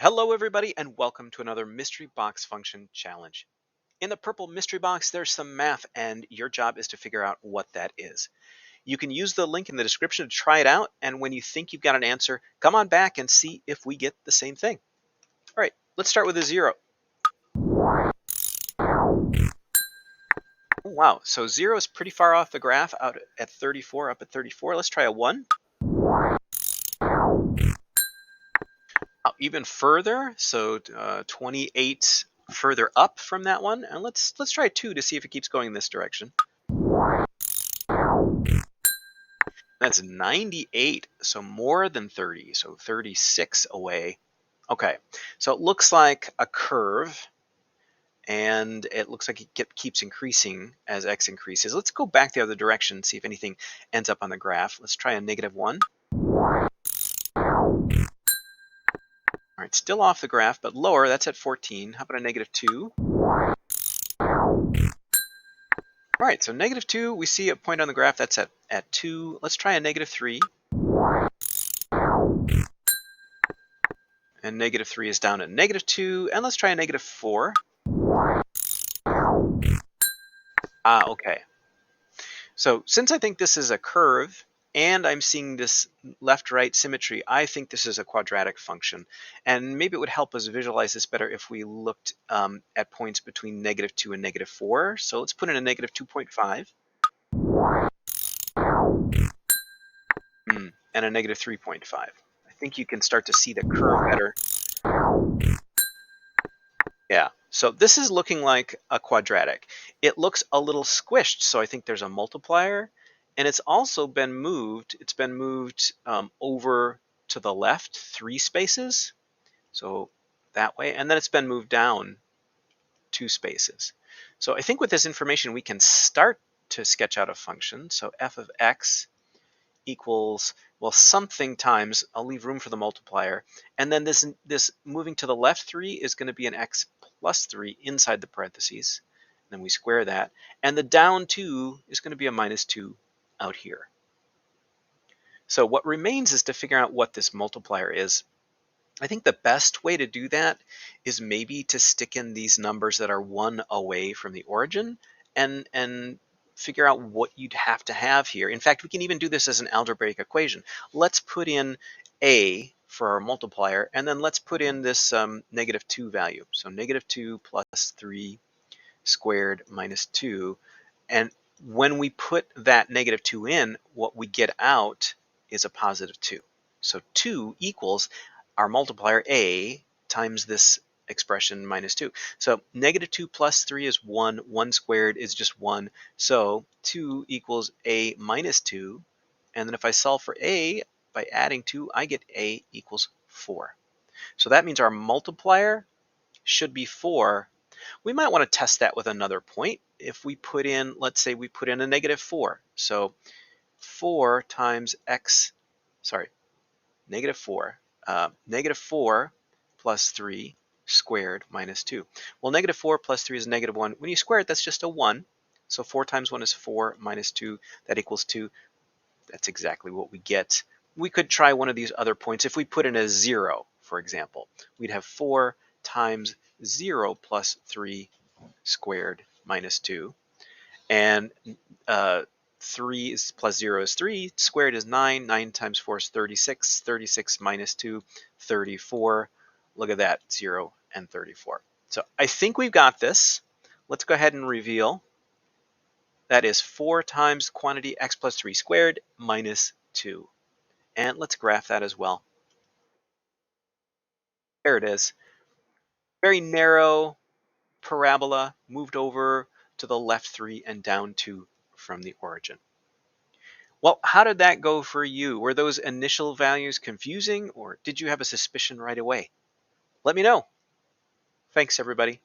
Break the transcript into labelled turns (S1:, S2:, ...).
S1: Hello everybody and welcome to another mystery box function challenge. In the purple mystery box there's some math and your job is to figure out what that is. You can use the link in the description to try it out, and when you think you've got an answer, come on back and see if we get the same thing. All right, let's start with a 0. Oh, wow, so 0 is pretty far off the graph, out at 34, up at 34. Let's try a 1. Even further, so 28 further up from that one, and let's try 2 to see if it keeps going in this direction. That's 98, so more than 30, so 36 away. Okay, so it looks like a curve, and it looks like it keeps increasing as x increases. Let's go back the other direction and see if anything ends up on the graph. Let's try a -1. All right, still off the graph, but lower. That's at 14. How about a -2? All right, so -2, we see a point on the graph that's at 2. Let's try a -3. And -3 is down at -2. And let's try a -4. Okay. So since I think this is a curve and I'm seeing this left-right symmetry, I think this is a quadratic function. And maybe it would help us visualize this better if we looked at points between -2 and -4. So let's put in a -2.5. And a -3.5. I think you can start to see the curve better. Yeah, so this is looking like a quadratic. It looks a little squished, so I think there's a multiplier, and it's also been moved. It's been moved over to the left 3 spaces, so that way, and then it's been moved down 2 spaces. So I think with this information we can start to sketch out a function. So f of x equals, well, something times, I'll leave room for the multiplier, and then this moving to the left 3 is going to be an x plus 3 inside the parentheses. Then we square that, and the down 2 is going to be a -2 out here. So what remains is to figure out what this multiplier is. I think the best way to do that is maybe to stick in these numbers that are 1 away from the origin and figure out what you'd have to have here. In fact, we can even do this as an algebraic equation. Let's put in a for our multiplier, and then let's put in this -2 value. So -2 plus 3 squared minus 2. And when we put that -2 in, what we get out is a +2. So 2 equals our multiplier a times this expression -2. So -2 plus 3 is 1. 1 squared is just 1. So 2 equals a minus 2. And then if I solve for a by adding 2, I get a equals 4. So that means our multiplier should be 4. We might want to test that with another point. If we put in, let's say we put in a -4. So 4 times x, sorry, -4. -4 plus 3 squared minus 2. Well, -4 plus 3 is -1. When you square it, that's just a 1. So 4 times 1 is 4 minus 2. That equals 2. That's exactly what we get. We could try one of these other points. If we put in a 0, for example, we'd have 4 times 0 plus 3 squared minus 2. And 3 is plus 0 is 3, squared is 9, 9 times 4 is 36, 36 minus 2, 34. Look at that, 0 and 34. So I think we've got this. Let's go ahead and reveal. That is 4 times quantity x plus 3 squared minus 2. And let's graph that as well. There it is. Very narrow parabola moved over to the left 3 and down 2 from the origin. Well, how did that go for you? Were those initial values confusing, or did you have a suspicion right away? Let me know. Thanks, everybody.